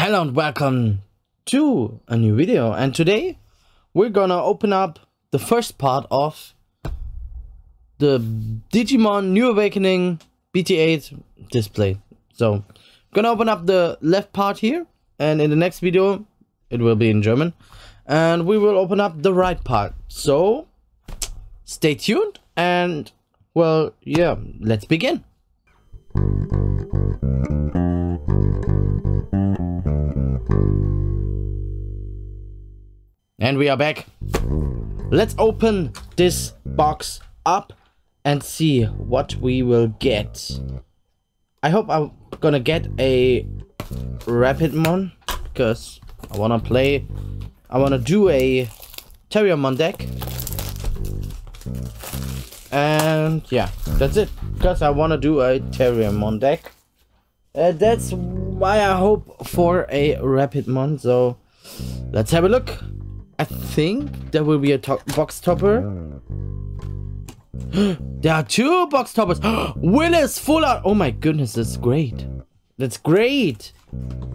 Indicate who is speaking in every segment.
Speaker 1: Hello and welcome to a new video, and today we're gonna open up the first part of the Digimon New Awakening BT8 display. So I'm gonna open up the left part here, and in the next video it will be in German, and we will open up the right part. So stay tuned, and well, yeah, let's begin. And we are back. Let's open this box up and see what we will get. I hope I'm gonna get a Rapidmon, because I wanna do a Terriermon deck. And yeah, that's it, because I wanna do a Terriermon deck. That's why I hope for a Rapidmon. So let's have a look. I think there will be a box topper. There are two box toppers. Willis full art. Oh my goodness, that's great. That's great.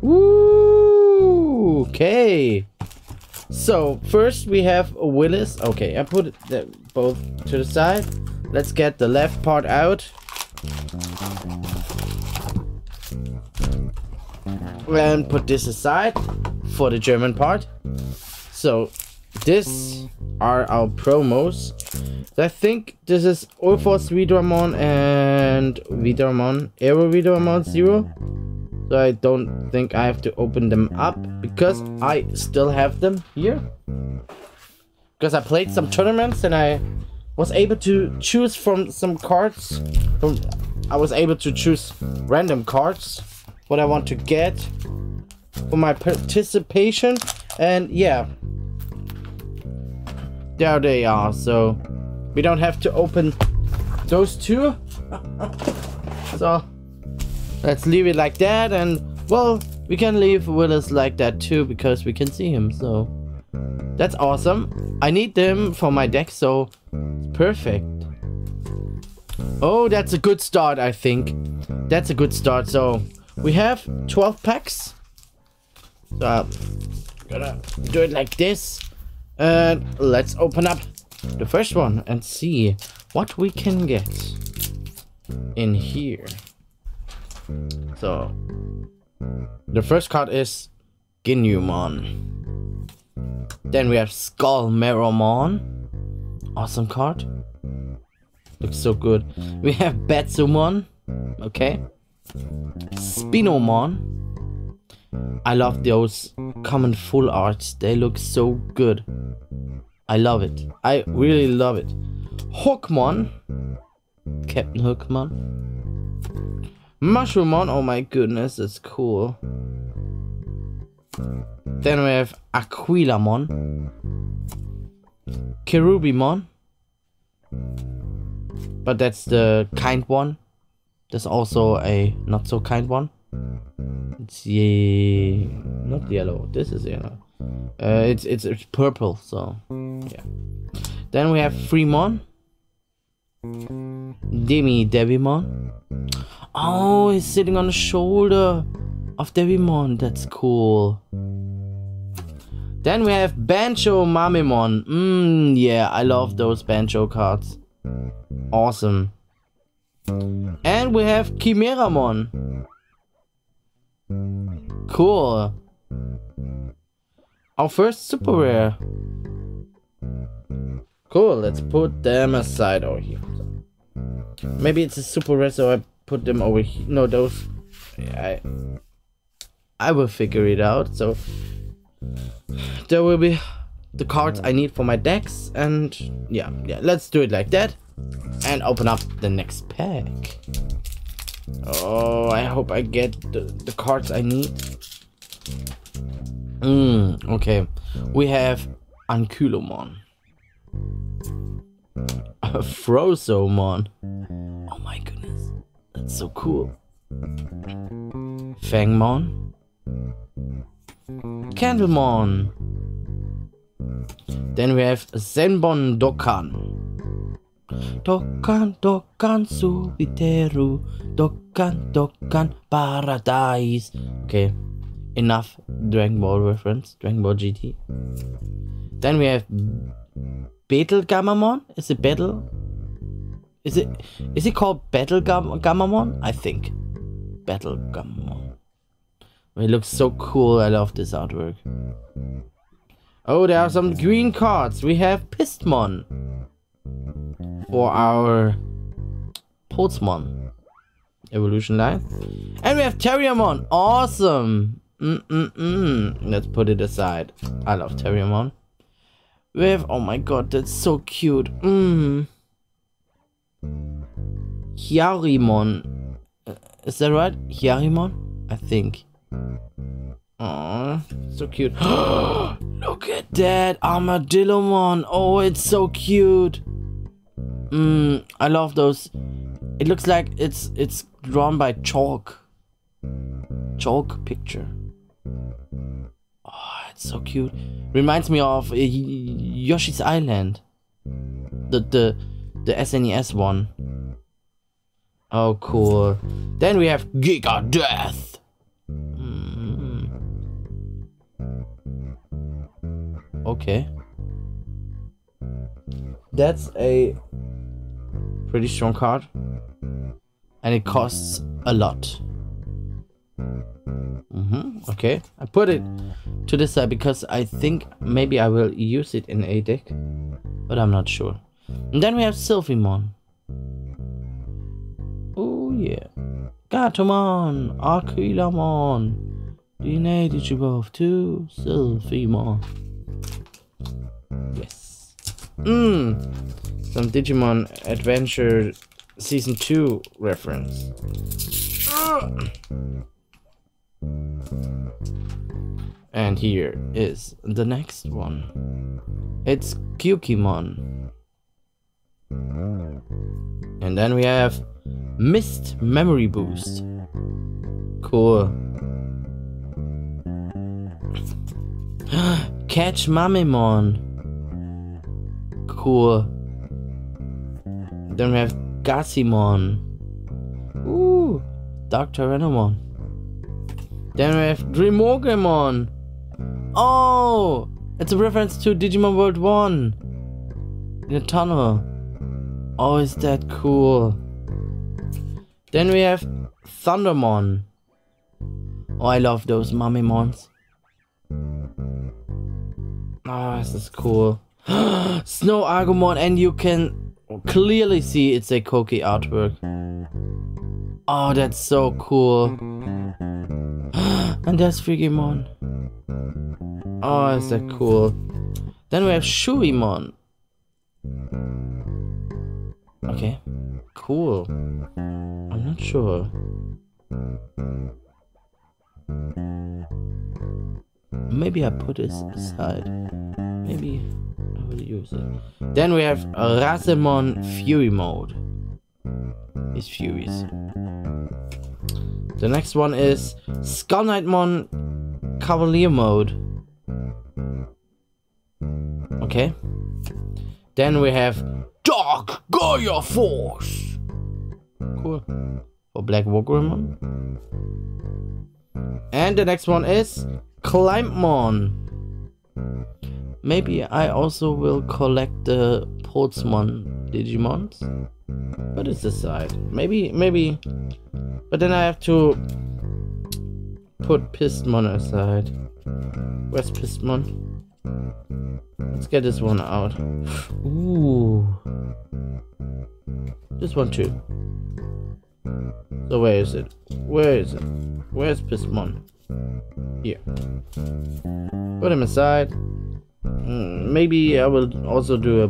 Speaker 1: Woo! Okay. So first we have a Willis. Okay, I put it both to the side. Let's get the left part out. And put this aside for the German part. So this are our promos. I think this is Ulforce Widramon and Widramon, Aero Widramon 0. So I don't think I have to open them up, because I still have them here. Because I played some tournaments and I was able to choose from some cards. I was able to choose random cards what I want to get for my participation. And yeah, there they are. So we don't have to open those two. So let's leave it like that, and well, we can leave Willis like that too, because we can see him. So that's awesome. I need them for my deck, so perfect. Oh, that's a good start. I think that's a good start. So we have 12 packs. So I'm gonna do it like this, and let's open up the first one and see what we can get in here. So the first card is Ginyu-mon. Then we have Skullmeromon. Awesome card. Looks so good. We have Batsumon. Okay. Spinomon. I love those common full arts. They look so good. I love it. I really love it. Hookmon. Captain Hookmon. Mushroomon. Oh my goodness, that's cool. Then we have Aquilamon. Cherubimon. But that's the kind one. There's also a not so kind one. It's not yellow. This is yellow. It's purple. So yeah. Then we have Fremon. Devimon. Oh, he's sitting on the shoulder of Devimon. That's cool. Then we have Bancho Mamemon. Yeah, I love those Bancho cards. Awesome. And we have Chimeramon. Cool. Our first super rare. Cool, let's put them aside over here. Maybe it's a super rare, so I put them over here. No, those. Yeah, I will figure it out. So there will be the cards I need for my decks, and yeah, let's do it like that and open up the next pack. Oh, I hope I get the cards I need. Okay. We have Ankylomon. Frozomon. Oh my goodness. That's so cool. Fangmon. Candlemon. Then we have Zenbon Dokkan. Dokkan Subiteru. Dokkan Paradise. Okay. enough Dragon Ball reference, Dragon Ball GT. Then we have Battle Gamamon. Is it Battle? Is it called Battle Gamamon? I think. Battle Gamamon. It looks so cool. I love this artwork. Oh, there are some green cards. We have Pistmon for our Pulsemon evolution line. And we have Terriermon. Awesome. Let's put it aside. I love Terriermon. We have, oh my god, that's so cute. Hyarimon. Is that right? Hyarimon? I think. Aww, so cute. Look at that Armadillomon. Oh, it's so cute. I love those. It looks like it's drawn by chalk picture. Oh, it's so cute. Reminds me of Yoshi's Island, the SNES one. Oh, cool. Then we have Giga Death. Okay. That's a pretty strong card. And it costs a lot. Okay. I put it to this side because I think maybe I will use it in a deck. But I'm not sure. And then we have Sylphimon. Oh yeah. Gatomon, Aquilamon, DNA Digivolve 2, Sylphimon. Yes. Some Digimon Adventure Season 2 reference. And here is the next one. It's Kyukimon. And then we have Mist Memory Boost. Cool. Catch Mamemon. Cool. Then we have Gassimon. Ooh, Dark Tyrannomon. Then we have Dreamorgamon. Oh, it's a reference to Digimon World 1 in a tunnel. Oh, is that cool? Then we have Thundermon. Oh, I love those Mamemons. Oh, this is cool. Snow Agumon, and you can clearly see it's a Koki artwork. Oh, that's so cool. And there's Frigimon. Oh, is that cool? Then we have Shuimon. Okay, cool. I'm not sure. Maybe I put this aside. Maybe I will use it. Then we have Rasemon Fury Mode. He's furious. The next one is Skull Knightmon Cavalier Mode. Okay. Then we have Dark Gaia Force. Cool. For Black Wargreymon. And the next one is Climbmon. Maybe I also will collect the Pulsemon Digimons. But it's aside. Maybe. But then I have to put Pistmon aside. Where's Pistmon? Let's get this one out. Ooh. This one too. So where is it? Where is it? Where's Pistmon? Here. Put him aside. Maybe I will also do a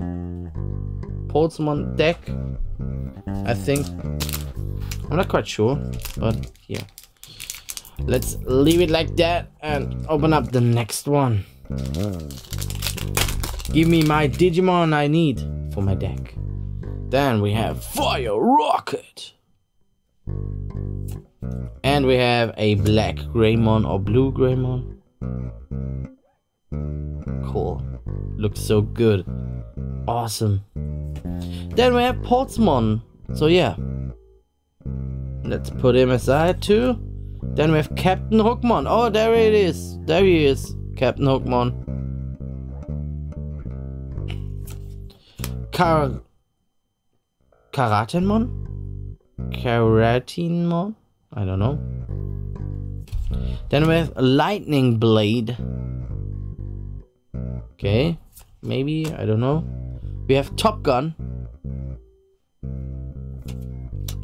Speaker 1: Pulsemon deck. I think. I'm not quite sure, but yeah. Let's leave it like that and open up the next one. Give me my Digimon I need for my deck. Then we have Fire Rocket. And we have a Black Greymon or Blue Greymon. Cool. Looks so good. Awesome. Then we have Pulsemon. So yeah. Let's put him aside too. Then we have Captain Hookmon. Oh, there it is. There he is. Captain Hookmon. Karatenmon? Karatinmon? I don't know. Then we have Lightning Blade. Okay. Maybe. I don't know. We have Top Gun.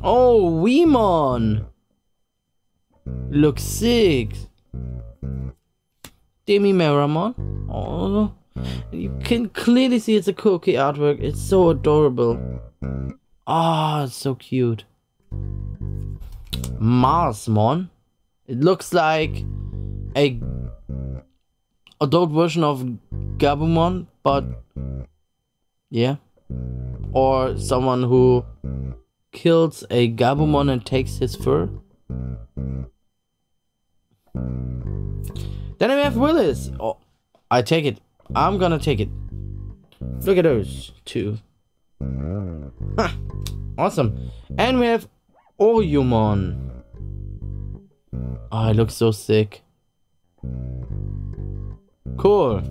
Speaker 1: Oh, Weemon. Looks sick. Demi-Meramon. Oh. You can clearly see it's a cookie artwork. It's so adorable. Ah, it's so cute. Marsmon. It looks like a adult version of Gabumon, but yeah. Or someone who kills a Gabumon and takes his fur. Then we have Willis. Oh, I take it. I'm gonna take it. Look at those two. Huh. Awesome. And we have Oyumon. Oh, it looks so sick. Cool.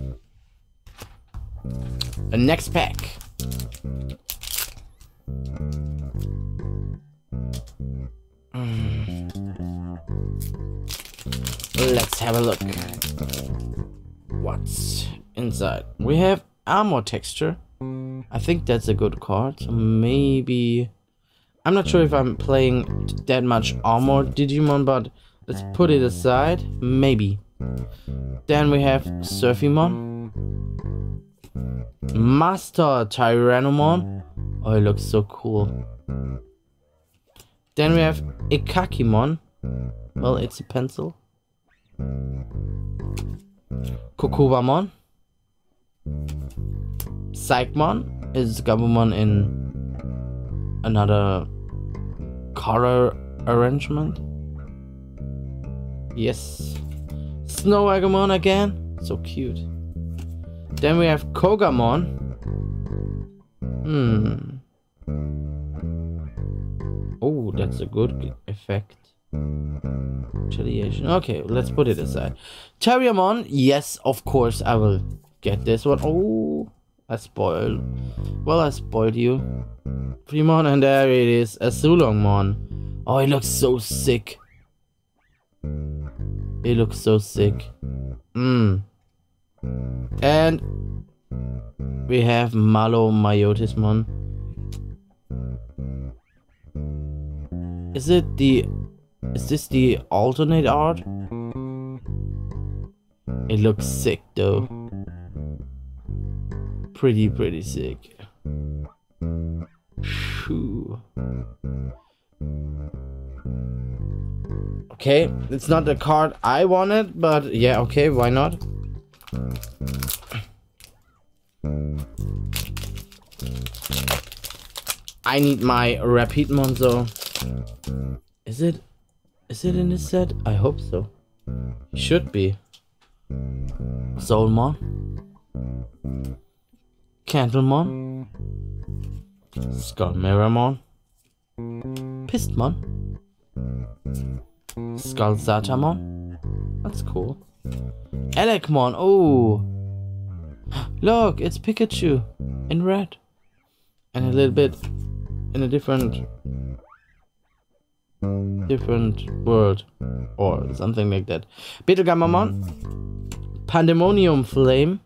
Speaker 1: The next pack. Let's have a look. What's inside? We have armor texture. I think that's a good card. So maybe... I'm not sure if I'm playing that much armor Digimon, but let's put it aside. Maybe. Then we have Surfymon. Master Tyrannomon. Oh, it looks so cool. Then we have Ikakimon. Well, it's a pencil. Kokobamon. Psychmon is Gabumon in another color arrangement. Yes. Snow Agumon again. So cute. Then we have Kogamon. Oh, that's a good effect. Retaliation. Okay, let's put it aside. Terriermon. Yes, of course I will get this one. Oh, I spoiled. Well, I spoiled you. Fremon, and there it is. Azulongmon. Oh, it looks so sick. It looks so sick. And we have Malo Myotismon. Is this the alternate art? It looks sick though. Pretty sick. Shoo. Okay, it's not the card I wanted, but yeah, okay, why not? I need my Rapidmon, so is it in this set? I hope so. It should be. Soulmon, Candlemon, Skullmeramon, Pistmon, Skullzatamon. That's cool. Elecmon. Oh, look, it's Pikachu in red, and a little bit in a different world or something like that. Betelgeumamon, Pandemonium Flame.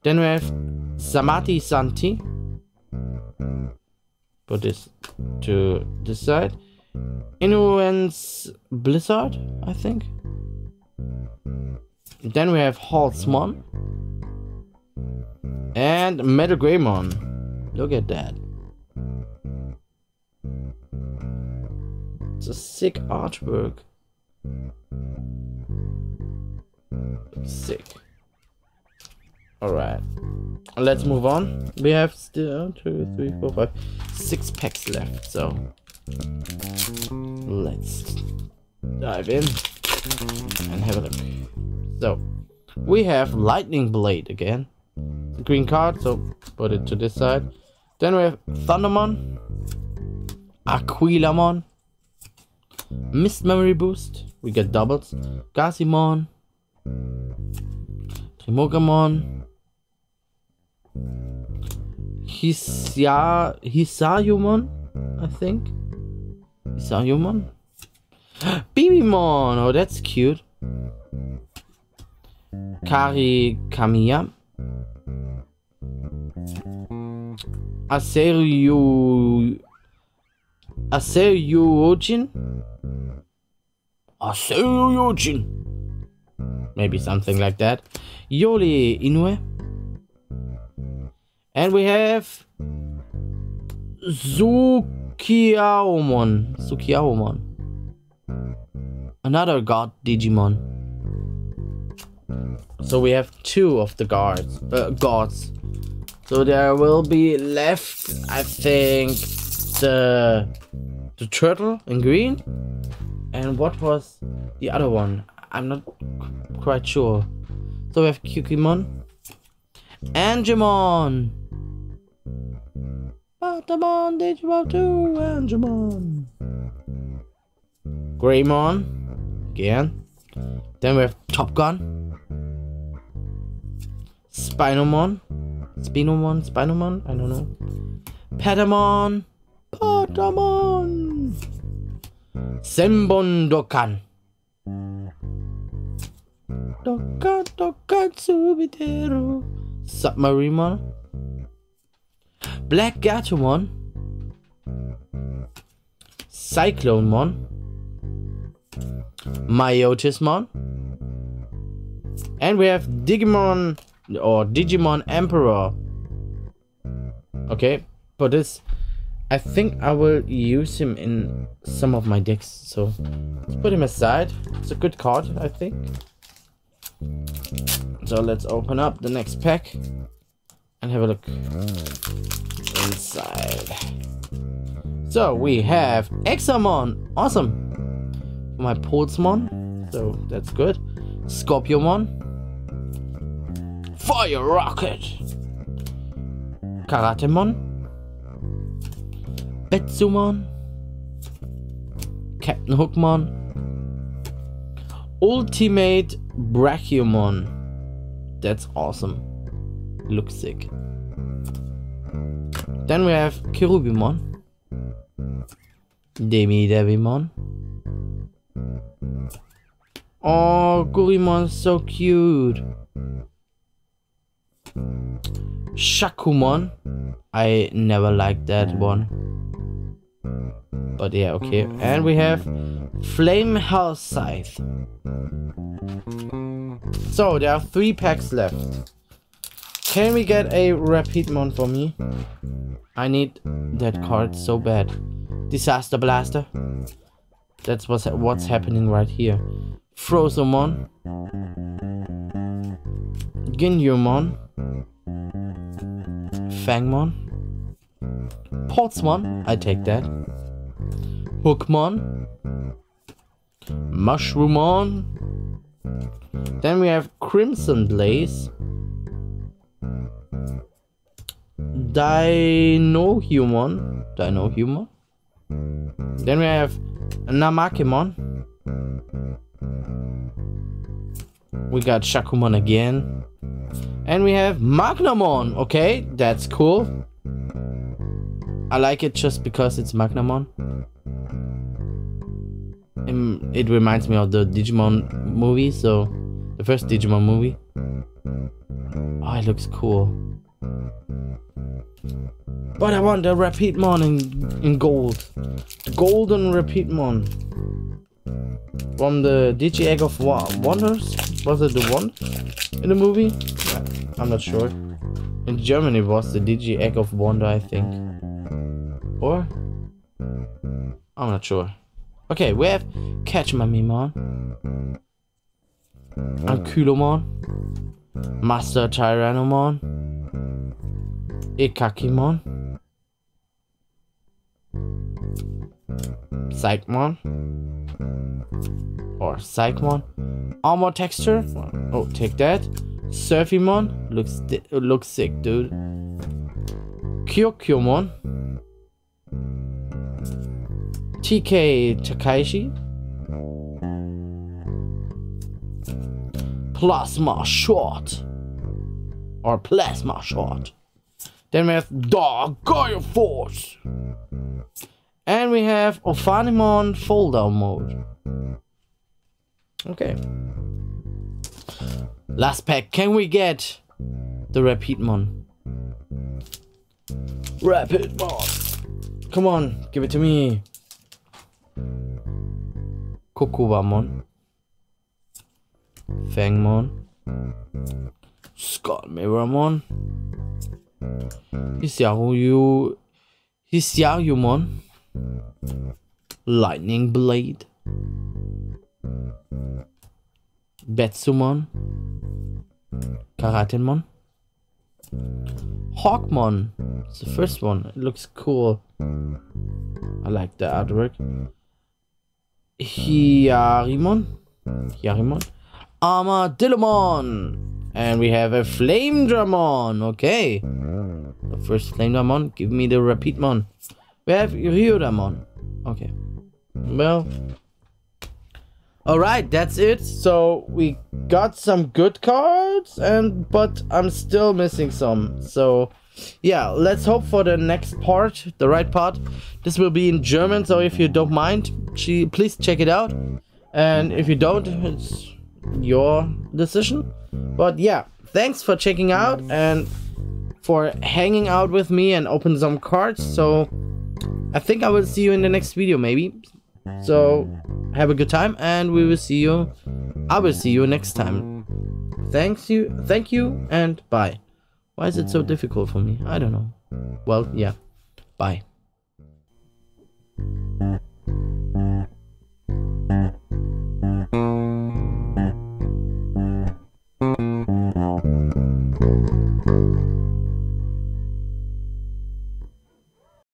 Speaker 1: Then we have Samati Santi. Put this to this side. Inuen's Blizzard, I think. Then we have Halsmon and Metal Greymon. Look at that. It's a sick artwork. Sick. Alright. Let's move on. We have still 2, 3, 4, 5, 6 packs left, so let's dive in and have a look. So we have Lightning Blade again. The green card, so put it to this side. Then we have Thundermon, Aquilamon. Mist Memory Boost. We get doubles. Gazimon. Trimogamon. Hisayumon, I think. Hisayumon. Bibimon. Oh, that's cute. Kamiya. Aseryujin. Maybe something like that. Yoli Inoue. And we have Sukiaomon. Another god Digimon. So we have 2 of the gods. So there will be left, I think, the turtle in green. And what was the other one? I'm not quite sure. So we have Kukimon. Angemon. Patamon, Digimon 2, Angemon. Greymon. Again. Then we have Top Gun. Spinomon. I don't know. Patamon. Senbon Dokkan. Dokkan Subiteru. Submarimon. Black Gatomon. Cyclonemon. Myotismon. And we have Digimon or Digimon Emperor. Okay, but this, I think I will use him in some of my decks, so let's put him aside. It's a good card, I think. So let's open up the next pack and have a look inside. So we have Examon, awesome. My Pulsemon, so that's good. Scorpiomon. Fire Rocket. Karatemon. Betsumon. Captain Hookmon. Ultimate Brachiomon. That's awesome. Looks sick. Then we have Cherubimon. Devimon. Oh, Gurimon, so cute. Shakumon. I never liked that one. But yeah, okay. And we have Flame Hell Scythe. So there are 3 packs left. Can we get a Repeatmon for me? I need that card so bad. Disaster Blaster. That's what's happening right here. Frozomon. Ginyumon. Fangmon. Portsmon. I take that. Hookmon. Mushroomon. Then we have Crimson Blaze. Dinohumon. Then we have Namakemon. We got Shakumon again. And we have Magnamon. Okay, that's cool. I like it just because it's Magnamon. It reminds me of the Digimon movie, so the first Digimon movie. Oh, it looks cool. But I want the Repeatmon in gold. The golden Repeatmon. From the Digi Egg of Wonders? Was it the one in the movie? Yeah, I'm not sure. In Germany it was the Digi Egg of Wonder, I think. Or? I'm not sure. Okay, we have Catchmamimon. Ankylomon. Master Tyrannomon. Ikakimon. Psychmon. Or Psychmon. Armor Texture. Oh, take that. Surfymon. Looks sick, dude. Kyokyomon. TK Takaishi. Plasma Shot. Or Plasma Shot. Then we have Dark Gaia Force. And we have Ophanimon Fall Down Mode. Okay. Last pack. Can we get the Rapidmon? Rapidmon. Come on, give it to me. Kokowamon. Fangmon. Skullmirrormon. Hisyayumon. Lightning Blade. Betsumon. Karatemon. Hawkmon. It's the first one. It looks cool. I like the artwork. Hyarimon. Armadillomon. And we have a Flamedramon. Okay. The first Flamedramon. Give me the Rapidmon. We have Ryudamon. Okay. Well. Alright, that's it. So we got some good cards, but I'm still missing some. So yeah, let's hope for the next part, the right part. This will be in German, so if you don't mind, please check it out. And if you don't, it's your decision. But yeah, thanks for checking out and for hanging out with me and open some cards. So I think I will see you in the next video, maybe. So have a good time, and we will see you. I will see you next time. Thank you, and bye. Why is it so difficult for me? I don't know. Well, yeah. Bye.